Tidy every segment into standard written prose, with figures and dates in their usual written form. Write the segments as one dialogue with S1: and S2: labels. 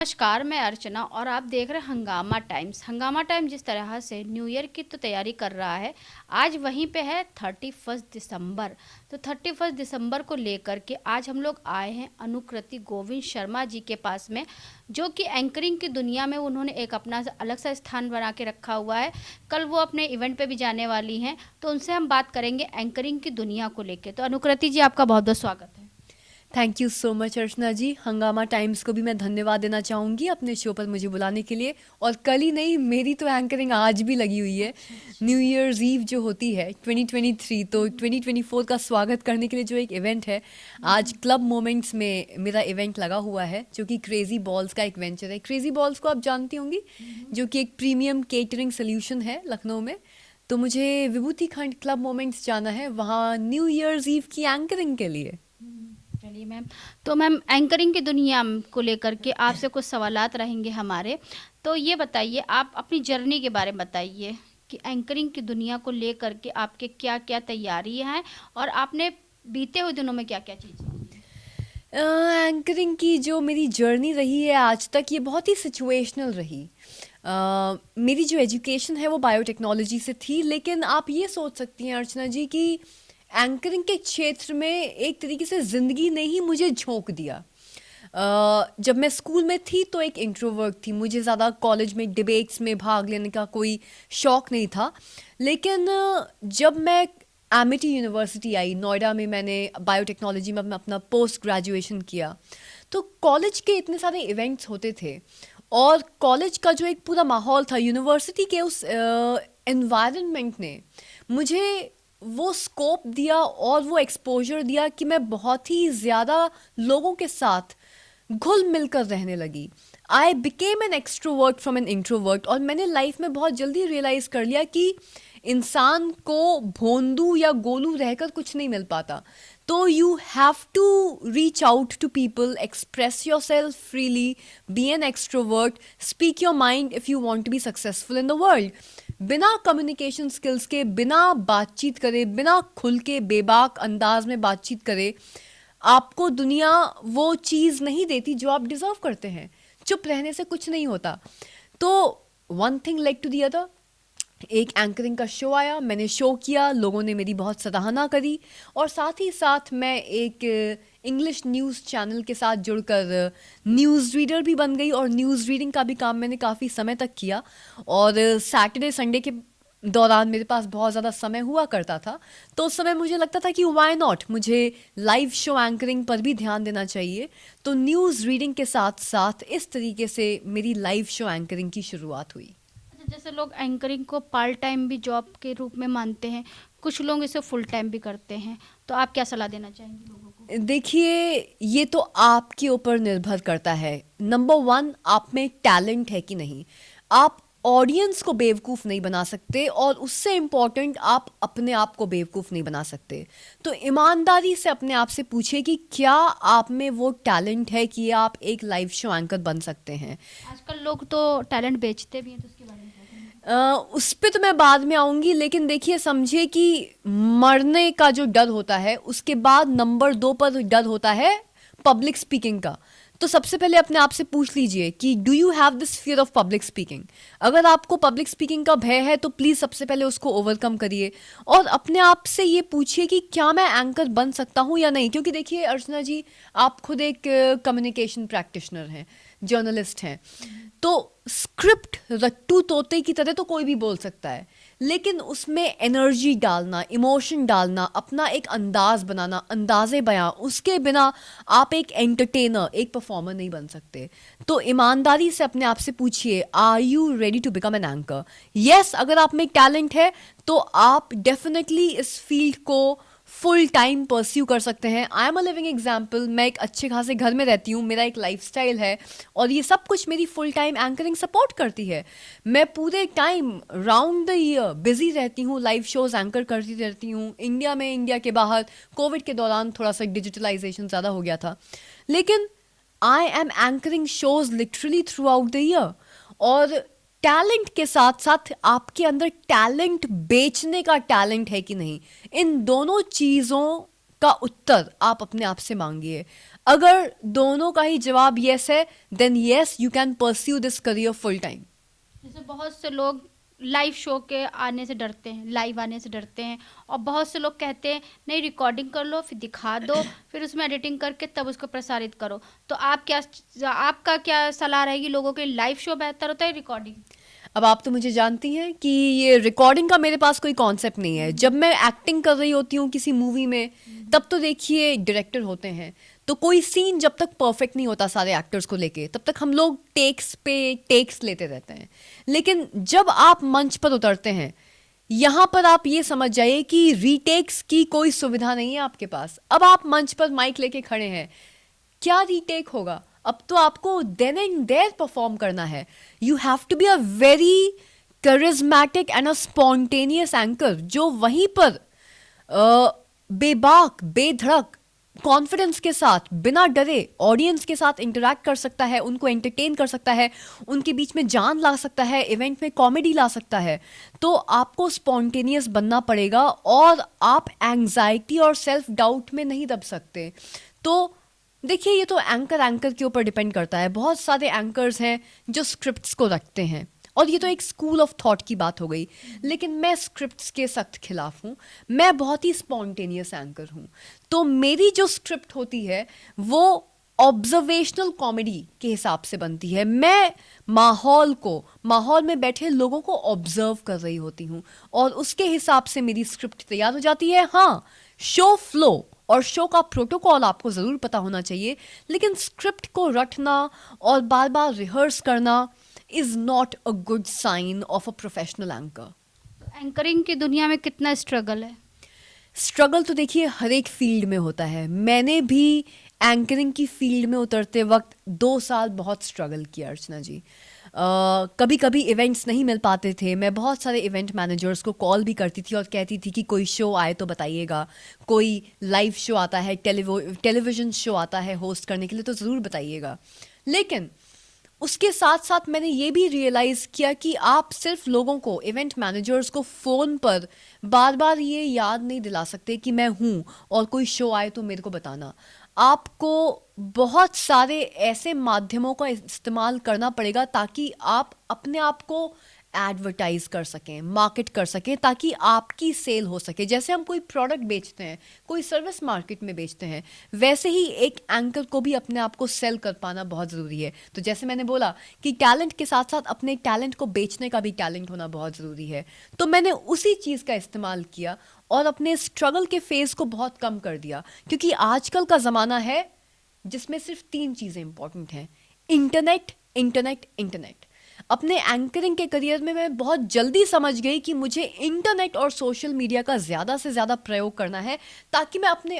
S1: नमस्कार, मैं अर्चना और आप देख रहे हैं हंगामा टाइम्स। हंगामा टाइम जिस तरह से न्यू ईयर की तो तैयारी कर रहा है, आज वहीं पे है 31 दिसंबर। तो 31 दिसंबर को लेकर के आज हम लोग आए हैं अनुकृति गोविंद शर्मा जी के पास में, जो कि एंकरिंग की दुनिया में उन्होंने एक अपना अलग सा स्थान बना के रखा हुआ है। कल वो अपने इवेंट पे भी जाने वाली हैं, तो उनसे हम बात करेंगे एंकरिंग की दुनिया को लेकर। तो अनुकृति जी, आपका बहुत बहुत स्वागत है।
S2: थैंक यू सो मच अर्चना जी। हंगामा टाइम्स को भी मैं धन्यवाद देना चाहूँगी अपने शो पर मुझे बुलाने के लिए। और कल ही नहीं, मेरी तो एंकरिंग आज भी लगी हुई है। न्यू ईयर्स ईव जो होती है 2023, तो 2024 का स्वागत करने के लिए जो एक इवेंट है, आज क्लब मोमेंट्स में मेरा इवेंट लगा हुआ है, जो कि क्रेजी बॉल्स का एक वेंचर है। क्रेजी बॉल्स को आप जानती होंगी, जो कि एक प्रीमियम केटरिंग सोल्यूशन है लखनऊ में। तो मुझे विभूति खंड क्लब मोमेंट्स जाना है वहाँ न्यू ईयर्स ईव की एंकरिंग के लिए।
S1: चलिए मैम, तो मैम एंकरिंग की दुनिया को लेकर के आपसे कुछ सवालात रहेंगे हमारे। तो ये बताइए, आप अपनी जर्नी के बारे में बताइए कि एंकरिंग की दुनिया को लेकर के आपके क्या क्या तैयारियां हैं और आपने बीते हुए दिनों में क्या क्या चीज़ें की हैं?
S2: एंकरिंग की जो मेरी जर्नी रही है आज तक, ये बहुत ही सिचुएशनल रही। मेरी जो एजुकेशन है वो बायोटेक्नोलॉजी से थी, लेकिन आप ये सोच सकती हैं अर्चना जी कि एंकरिंग के क्षेत्र में एक तरीके से ज़िंदगी ने ही मुझे झोंक दिया। जब मैं स्कूल में थी तो एक इंट्रोवर्ट थी, मुझे ज़्यादा कॉलेज में डिबेट्स में भाग लेने का कोई शौक़ नहीं था। लेकिन जब मैं एमिटी यूनिवर्सिटी आई नोएडा में, मैंने बायोटेक्नोलॉजी में अपना पोस्ट ग्रेजुएशन किया, तो कॉलेज के इतने सारे इवेंट्स होते थे और कॉलेज का जो एक पूरा माहौल था, यूनिवर्सिटी के उस एनवायरनमेंट ने मुझे वो स्कोप दिया और वो एक्सपोजर दिया कि मैं बहुत ही ज़्यादा लोगों के साथ घुल मिलकर रहने लगी। I became an extrovert from an introvert. और मैंने लाइफ में बहुत जल्दी रियलाइज़ कर लिया कि इंसान को भोंदू या गोलू रहकर कुछ नहीं मिल पाता। तो you have to reach out to people, express yourself freely, be an extrovert, speak your mind if you want to be successful in the world. बिना कम्युनिकेशन स्किल्स के, बिना बातचीत करे, बिना खुल के बेबाक अंदाज में बातचीत करे, आपको दुनिया वो चीज़ नहीं देती जो आप डिज़र्व करते हैं। चुप रहने से कुछ नहीं होता। तो one thing led to the other, एक एंकरिंग का शो आया, मैंने शो किया, लोगों ने मेरी बहुत सराहना करी और साथ ही साथ मैं एक इंग्लिश न्यूज़ चैनल के साथ जुड़कर न्यूज़ रीडर भी बन गई और न्यूज़ रीडिंग का भी काम मैंने काफ़ी समय तक किया। और सैटरडे संडे के दौरान मेरे पास बहुत ज़्यादा समय हुआ करता था, तो उस समय मुझे लगता था कि वाई नॉट, मुझे लाइव शो एंकरिंग पर भी ध्यान देना चाहिए। तो न्यूज़ रीडिंग के साथ साथ इस तरीके से मेरी लाइव शो एंकरिंग की शुरुआत हुई।
S1: अच्छा, जैसे लोग एंकरिंग को पार्ट टाइम भी जॉब के रूप में मानते हैं, कुछ लोग इसे फुल टाइम भी करते हैं, तो आप क्या सलाह देना चाहेंगे लोगों को?
S2: देखिए, ये तो आपके ऊपर निर्भर करता है। नंबर वन, आप में टैलेंट है कि नहीं। आप ऑडियंस को बेवकूफ़ नहीं बना सकते और उससे इम्पॉर्टेंट, आप अपने आप को बेवकूफ़ नहीं बना सकते। तो ईमानदारी से अपने आप से पूछिए कि क्या आप में वो टैलेंट है कि आप एक लाइव शो एंकर बन सकते हैं।
S1: आजकल लोग तो टैलेंट बेचते भी हैं, तो उसके बारे में क्या कहेंगे?
S2: उस पे तो मैं बाद में आऊँगी, लेकिन देखिए, समझिए कि मरने का जो डर होता है, उसके बाद नंबर 2 पर डर होता है पब्लिक स्पीकिंग का। तो सबसे पहले अपने आप से पूछ लीजिए कि do you have this fear of public speaking. अगर आपको पब्लिक स्पीकिंग का भय है तो प्लीज़ सबसे पहले उसको ओवरकम करिए और अपने आप से ये पूछिए कि क्या मैं एंकर बन सकता हूँ या नहीं। क्योंकि देखिए अर्चना जी, आप खुद एक कम्युनिकेशन प्रैक्टिशनर हैं, जर्नलिस्ट हैं, तो स्क्रिप्ट रट्टू तोते की तरह तो कोई भी बोल सकता है, लेकिन उसमें एनर्जी डालना, इमोशन डालना, अपना एक अंदाज बनाना, अंदाज़े बयां, उसके बिना आप एक एंटरटेनर, एक परफॉर्मर नहीं बन सकते। तो ईमानदारी से अपने आप से पूछिए, are you ready to become an anchor. Yes, अगर आप में टैलेंट है तो आप डेफिनेटली इस फील्ड को फुल टाइम परस्यू कर सकते हैं। I am a living example. मैं एक अच्छे खासे घर में रहती हूँ, मेरा एक लाइफस्टाइल है और ये सब कुछ मेरी फुल टाइम एंकरिंग सपोर्ट करती है। मैं पूरे time round the year busy रहती हूँ, लाइव शोज एंकर करती रहती हूँ, इंडिया में, इंडिया के बाहर। कोविड के दौरान थोड़ा सा डिजिटलाइजेशन ज़्यादा हो गया था, लेकिन I am anchoring shows literally through out the year. और टैलेंट के साथ साथ आपके अंदर टैलेंट बेचने का टैलेंट है कि नहीं, इन दोनों चीज़ों का उत्तर आप अपने आप से मांगिए। अगर दोनों का ही जवाब यस है, then yes you can pursue this career full time.
S1: जैसे बहुत से लोग लाइव शो के आने से डरते हैं, लाइव आने से डरते हैं, और बहुत से लोग कहते हैं नहीं रिकॉर्डिंग कर लो फिर दिखा दो, फिर उसमें एडिटिंग करके तब उसको प्रसारित करो। तो आपका क्या सलाह रहेगी लोगों के लिए, लाइव शो बेहतर होता है रिकॉर्डिंग?
S2: अब आप तो मुझे जानती हैं कि ये रिकॉर्डिंग का मेरे पास कोई कॉन्सेप्ट नहीं है। जब मैं एक्टिंग कर रही होती हूँ किसी मूवी में, तब तो देखिए डायरेक्टर होते हैं, तो कोई सीन जब तक परफेक्ट नहीं होता सारे एक्टर्स को लेके, तब तक हम लोग टेक्स पे टेक्स लेते रहते हैं। लेकिन जब आप मंच पर उतरते हैं, यहाँ पर आप ये समझ जाइए कि रीटेक्स की कोई सुविधा नहीं है आपके पास। अब आप मंच पर माइक लेके खड़े हैं, क्या रीटेक होगा? अब तो आपको देन एंड देयर परफॉर्म करना है। You have to be a very charismatic and a spontaneous anchor, जो वहीं पर बेबाक बेधड़क कॉन्फिडेंस के साथ बिना डरे ऑडियंस के साथ इंटरैक्ट कर सकता है, उनको एंटरटेन कर सकता है, उनके बीच में जान ला सकता है, इवेंट में कॉमेडी ला सकता है। तो आपको स्पॉन्टेनियस बनना पड़ेगा, और आप एंजाइटी और सेल्फ डाउट में नहीं दब सकते। तो देखिए, ये तो एंकर के ऊपर डिपेंड करता है। बहुत सारे एंकर्स हैं जो स्क्रिप्ट्स को रखते हैं, और ये तो एक स्कूल ऑफ थॉट की बात हो गई। लेकिन मैं स्क्रिप्ट्स के सख्त खिलाफ हूँ। मैं बहुत ही स्पॉन्टेनियस एंकर हूँ। तो मेरी जो स्क्रिप्ट होती है वो ऑब्जर्वेशनल कॉमेडी के हिसाब से बनती है। मैं माहौल में बैठे लोगों को ऑब्जर्व कर रही होती हूँ, और उसके हिसाब से मेरी स्क्रिप्ट तैयार हो जाती है। हाँ, शो फ्लो और शो का प्रोटोकॉल आपको ज़रूर पता होना चाहिए, लेकिन स्क्रिप्ट को रटना और बार बार रिहर्स करना is not a good sign of a professional anchor.
S1: Anchoring की दुनिया में कितना स्ट्रगल है?
S2: स्ट्रगल तो देखिए हर एक फील्ड में होता है। मैंने भी एंकरिंग की फील्ड में उतरते वक्त 2 साल बहुत स्ट्रगल किया अर्चना जी। कभी कभी इवेंट्स नहीं मिल पाते थे। मैं बहुत सारे इवेंट मैनेजर्स को कॉल भी करती थी और कहती थी कि कोई शो आए तो बताइएगा, कोई लाइव शो आता है, टेलीविज़न शो आता है होस्ट करने के लिए तो ज़रूर बताइएगा। लेकिन उसके साथ साथ मैंने ये भी रियलाइज़ किया कि आप सिर्फ लोगों को, इवेंट मैनेजर्स को फ़ोन पर बार बार ये याद नहीं दिला सकते कि मैं हूँ और कोई शो आए तो मेरे को बताना। आपको बहुत सारे ऐसे माध्यमों का इस्तेमाल करना पड़ेगा ताकि आप अपने आप को एडवर्टाइज कर सकें, मार्केट कर सकें, ताकि आपकी सेल हो सके। जैसे हम कोई प्रोडक्ट बेचते हैं, कोई सर्विस मार्केट में बेचते हैं, वैसे ही एक एंकर को भी अपने आप को सेल कर पाना बहुत ज़रूरी है। तो जैसे मैंने बोला कि टैलेंट के साथ साथ अपने टैलेंट को बेचने का भी टैलेंट होना बहुत ज़रूरी है। तो मैंने उसी चीज़ का इस्तेमाल किया और अपने स्ट्रगल के फेज़ को बहुत कम कर दिया, क्योंकि आजकल का ज़माना है जिसमें सिर्फ 3 चीज़ें इंपॉर्टेंट हैं: इंटरनेट, इंटरनेट, इंटरनेट। अपने एंकरिंग के करियर में मैं बहुत जल्दी समझ गई कि मुझे इंटरनेट और सोशल मीडिया का ज़्यादा से ज़्यादा प्रयोग करना है, ताकि मैं अपने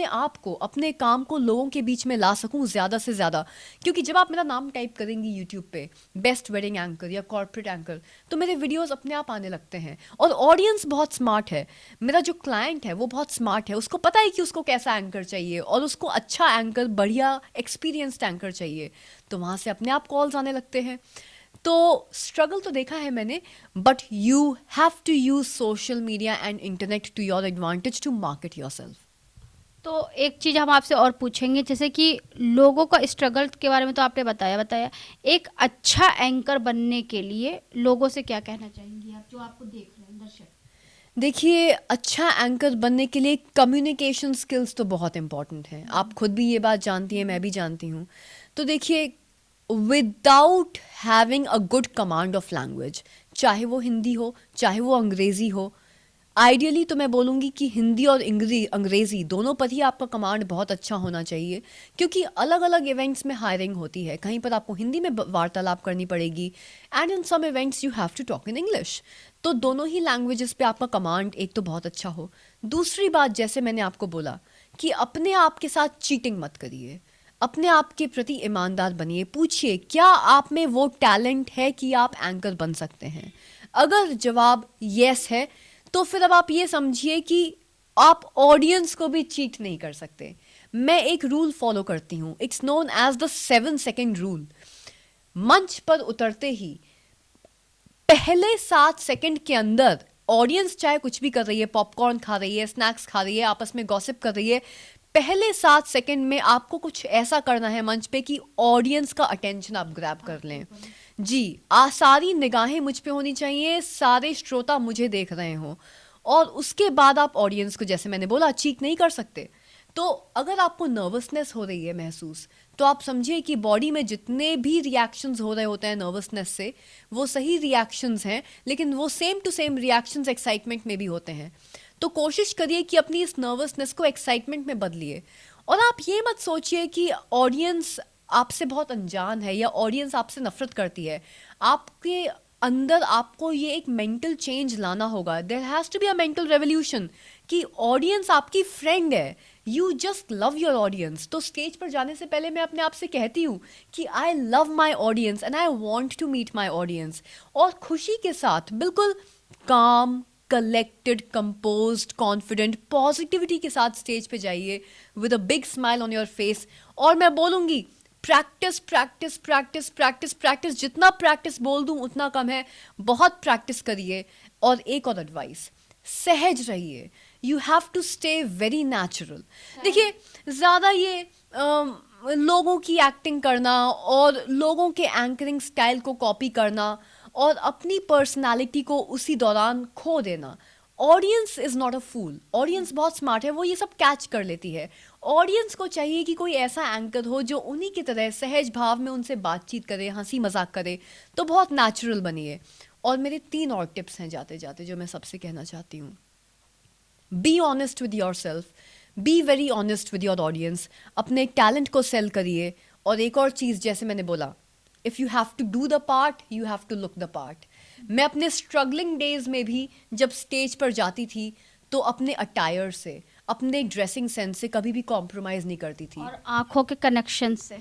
S2: आप को, अपने काम को लोगों के बीच में ला सकूं ज़्यादा से ज़्यादा। क्योंकि जब आप मेरा नाम टाइप करेंगी यूट्यूब पे, बेस्ट वेडिंग एंकर या कॉर्पोरेट एंकर, तो मेरे वीडियोस अपने आप आने लगते हैं। और ऑडियंस बहुत स्मार्ट है, मेरा जो क्लाइंट है वो बहुत स्मार्ट है। उसको पता है कि उसको कैसा एंकर चाहिए, और उसको अच्छा एंकर, बढ़िया एक्सपीरियंस्ड एंकर चाहिए, तो वहाँ से अपने आप कॉल्स आने लगते हैं। तो स्ट्रगल तो देखा है मैंने, but you have to use social media and internet to your advantage to market yourself.
S1: तो एक चीज़ हम आपसे और पूछेंगे, जैसे कि लोगों का स्ट्रगल के बारे में तो आपने बताया, एक अच्छा एंकर बनने के लिए लोगों से क्या कहना चाहेंगी आप, जो आपको देख रहे हैं दर्शक?
S2: देखिए, अच्छा एंकर बनने के लिए कम्युनिकेशन स्किल्स तो बहुत इंपॉर्टेंट हैं। आप खुद भी ये बात जानती हैं, मैं भी जानती हूँ। तो देखिए, without having a good command of language, चाहे वो हिंदी हो चाहे वो अंग्रेज़ी हो, आइडियली तो मैं बोलूँगी कि हिंदी और अंग्रेज़ी दोनों पर ही आपका कमांड बहुत अच्छा होना चाहिए, क्योंकि अलग अलग इवेंट्स में हायरिंग होती है। कहीं पर आपको हिंदी में वार्तालाप करनी पड़ेगी, and in some events you have to talk in English. तो दोनों ही लैंग्वेजेस पे आपका कमांड एक तो बहुत अच्छा हो। दूसरी बात, जैसे मैंने आपको बोला कि अपने आप के साथ चीटिंग मत करिए, अपने आप के प्रति ईमानदार बनिए। पूछिए क्या आप में वो टैलेंट है कि आप एंकर बन सकते हैं। अगर जवाब यस है, तो फिर अब आप ये समझिए कि आप ऑडियंस को भी चीट नहीं कर सकते। मैं एक रूल फॉलो करती हूँ, it's known as the 7 second rule. मंच पर उतरते ही पहले 7 सेकेंड के अंदर ऑडियंस चाहे कुछ भी कर रही है, पॉपकॉर्न खा रही है, स्नैक्स खा रही है, आपस में गॉसिप कर रही है, पहले 7 सेकंड में आपको कुछ ऐसा करना है मंच पे कि ऑडियंस का अटेंशन आप ग्रैब कर लें। जी, सारी निगाहें मुझ पे होनी चाहिए, सारे श्रोता मुझे देख रहे हों, और उसके बाद आप ऑडियंस को, जैसे मैंने बोला, चीक नहीं कर सकते। तो अगर आपको नर्वसनेस हो रही है महसूस, तो आप समझिए कि बॉडी में जितने भी रिएक्शंस हो रहे होते हैं नर्वसनेस से, वो सही रिएक्शंस हैं, लेकिन वो same to same reactions excitement में भी होते हैं। तो कोशिश करिए कि अपनी इस नर्वसनेस को एक्साइटमेंट में बदलिए। और आप ये मत सोचिए कि ऑडियंस आपसे बहुत अनजान है या ऑडियंस आपसे नफरत करती है। आपके अंदर आपको ये एक मेंटल चेंज लाना होगा। There has to be a mental revolution कि ऑडियंस आपकी फ्रेंड है, you just love your audience. तो स्टेज पर जाने से पहले मैं अपने आप से कहती हूँ कि I love my audience and I want to meet my audience, और खुशी के साथ, बिल्कुल काम, कलेक्टेड, कंपोज्ड, कॉन्फिडेंट, पॉजिटिविटी के साथ स्टेज पे जाइए with a big smile on your face. और मैं बोलूँगी, practice practice practice practice practice, जितना प्रैक्टिस बोल दूं उतना कम है। बहुत प्रैक्टिस करिए। और एक और एडवाइस, सहज रहिए। You have to stay very natural. देखिए, ज़्यादा ये लोगों की एक्टिंग करना और लोगों के एंकरिंग स्टाइल को कॉपी करना और अपनी पर्सनालिटी को उसी दौरान खो देना, audience is not a fool. Audience बहुत स्मार्ट है, वो ये सब कैच कर लेती है। ऑडियंस को चाहिए कि कोई ऐसा एंकर हो जो उन्हीं की तरह सहज भाव में उनसे बातचीत करे, हंसी मजाक करे। तो बहुत नेचुरल बनिए। और मेरे 3 और टिप्स हैं जाते जाते जो मैं सबसे कहना चाहती हूँ। Be honest with yourself, be very honest with your audience. अपने टैलेंट को सेल करिए। और एक और चीज़, जैसे मैंने बोला, if you have to do the part, you have to look the part. मैं अपने स्ट्रगलिंग डेज में भी जब स्टेज पर जाती थी तो अपने अटायर से, अपने ड्रेसिंग सेंस से कभी भी कॉम्प्रोमाइज़ नहीं करती थी।
S1: और आंखों के कनेक्शन से,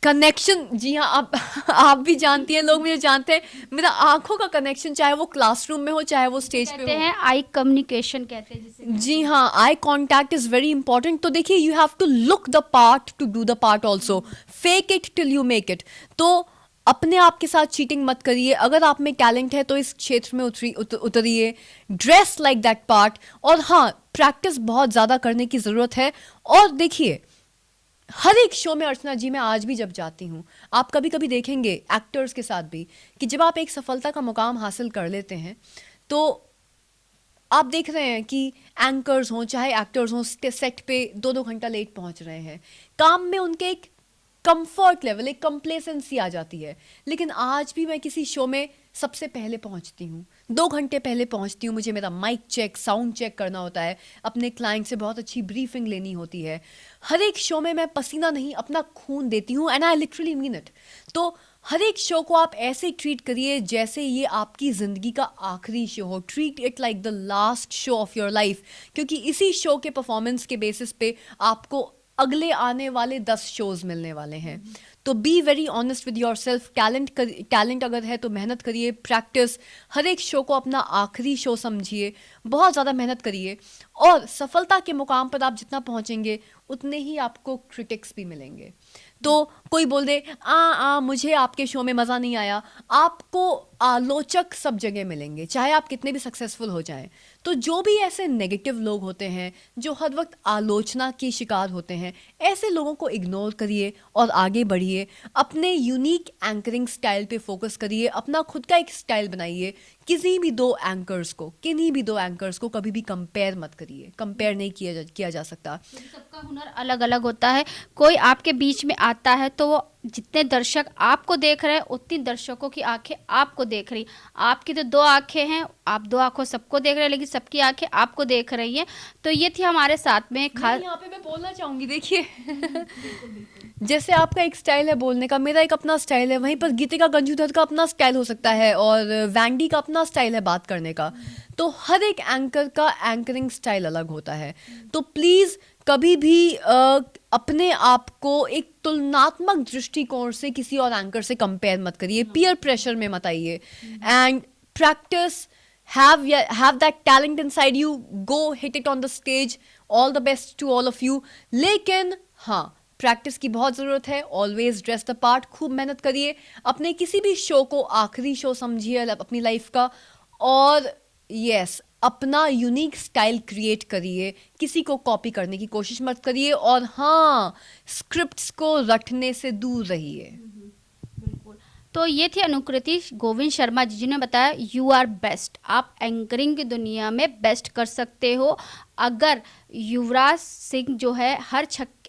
S2: कनेक्शन, जी हाँ, आप भी जानती हैं, लोग मुझे जानते हैं, मेरा आंखों का कनेक्शन, चाहे वो क्लासरूम में हो चाहे वो स्टेज पे
S1: कहते
S2: हो।
S1: हैं आई कम्युनिकेशन कहते हैं जिसे।
S2: जी हाँ, eye contact is very important. तो देखिए, you have to look the part to do the part also. Fake it till you make it. तो अपने आप के साथ चीटिंग मत करिए। अगर आप में टैलेंट है तो इस क्षेत्र में उतरिए। Dress like that part. और हाँ, प्रैक्टिस बहुत ज़्यादा करने की ज़रूरत है। और देखिए, हर एक शो में अर्चना जी, मैं आज भी जब जाती हूँ, आप कभी कभी देखेंगे एक्टर्स के साथ भी, कि जब आप एक सफलता का मुकाम हासिल कर लेते हैं तो आप देख रहे हैं कि एंकर्स हों चाहे एक्टर्स हों, सेट पे 2-2 घंटा लेट पहुंच रहे हैं। काम में उनके एक कंफर्ट लेवल, एक कंप्लेसेंसी आ जाती है। लेकिन आज भी मैं किसी शो में सबसे पहले पहुंचती हूँ, 2 घंटे पहले पहुंचती हूँ। मुझे मेरा माइक चेक, साउंड चेक करना होता है, अपने क्लाइंट से बहुत अच्छी ब्रीफिंग लेनी होती है। हर एक शो में मैं पसीना नहीं, अपना खून देती हूँ, and I literally mean it. तो हर एक शो को आप ऐसे ट्रीट करिए जैसे ये आपकी ज़िंदगी का आखिरी शो हो। Treat it like the last show off your life, क्योंकि इसी शो के परफॉर्मेंस के बेसिस पे आपको अगले आने वाले 10 शोज मिलने वाले हैं। तो B very honest with your self. Talent अगर है तो मेहनत करिए, प्रैक्टिस। हर एक शो को अपना आखिरी शो समझिए, बहुत ज़्यादा मेहनत करिए। और सफलता के मुकाम पर आप जितना पहुंचेंगे उतने ही आपको क्रिटिक्स भी मिलेंगे। तो कोई बोल दे मुझे आपके शो में मज़ा नहीं आया, आपको आलोचक सब जगह मिलेंगे, चाहे आप कितने भी सक्सेसफुल हो जाएं। तो जो भी ऐसे नेगेटिव लोग होते हैं जो हर वक्त आलोचना के शिकार होते हैं, ऐसे लोगों को इग्नोर करिए और आगे बढ़िए। अपने यूनिक एंकरिंग स्टाइल पे फोकस करिए, अपना खुद का एक स्टाइल बनाइए। किन्हीं भी दो एंकर्स को कभी भी कंपेयर मत करिए। कंपेयर नहीं किया जा सकता।
S1: सबका हुनर अलग अलग होता है। कोई आपके बीच में आता है तो वो जितने दर्शक आपको देख रहे हैं उतनी दर्शकों की आंखें आपको देख रही। आपकी तो 2 आंखें हैं, आप 2 आंखों सबको देख रहे हैं, लेकिन सबकी आंखें आपको देख रही हैं। तो ये थी हमारे साथ में खास।
S2: यहाँ पे मैं बोलना चाहूंगी, देखिए जैसे आपका एक स्टाइल है बोलने का, मेरा एक अपना स्टाइल है, वहीं पर गीतिका गंजूधर का अपना स्टाइल हो सकता है और वैंडी का अपना स्टाइल है बात करने का। तो हर एक एंकर का एंकरिंग स्टाइल अलग होता है। तो प्लीज़ कभी भी अपने आप को एक तुलनात्मक दृष्टिकोण से किसी और एंकर से कंपेयर मत करिए, पीयर प्रेशर में मत आइए। And practice, have that talent inside you, go hit it on the stage, all the best to all of you। लेकिन हाँ, प्रैक्टिस की बहुत ज़रूरत है। ऑलवेज ड्रेस द पार्ट, खूब मेहनत करिए। अपने किसी भी शो को आखिरी शो समझिए अपनी लाइफ का। और यस, अपना यूनिक स्टाइल क्रिएट करिए, किसी को कॉपी करने की कोशिश मत करिए, और हाँ, स्क्रिप्ट्स को रटने से दूर रहिए।
S1: बिल्कुल। तो ये थी अनुकृति गोविंद शर्मा जी, जिन्होंने बताया यू आर बेस्ट, आप एंकरिंग की दुनिया में बेस्ट कर सकते हो। अगर युवराज सिंह जो है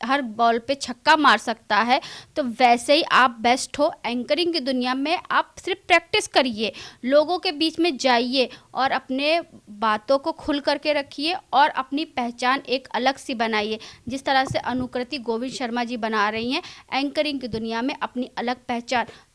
S1: हर बॉल पे छक्का मार सकता है, तो वैसे ही आप बेस्ट हो एंकरिंग की दुनिया में। आप सिर्फ प्रैक्टिस करिए, लोगों के बीच में जाइए और अपने बातों को खुल करके रखिए और अपनी पहचान एक अलग सी बनाइए, जिस तरह से अनुकृति गोविंद शर्मा जी बना रही हैं एंकरिंग की दुनिया में अपनी अलग पहचान।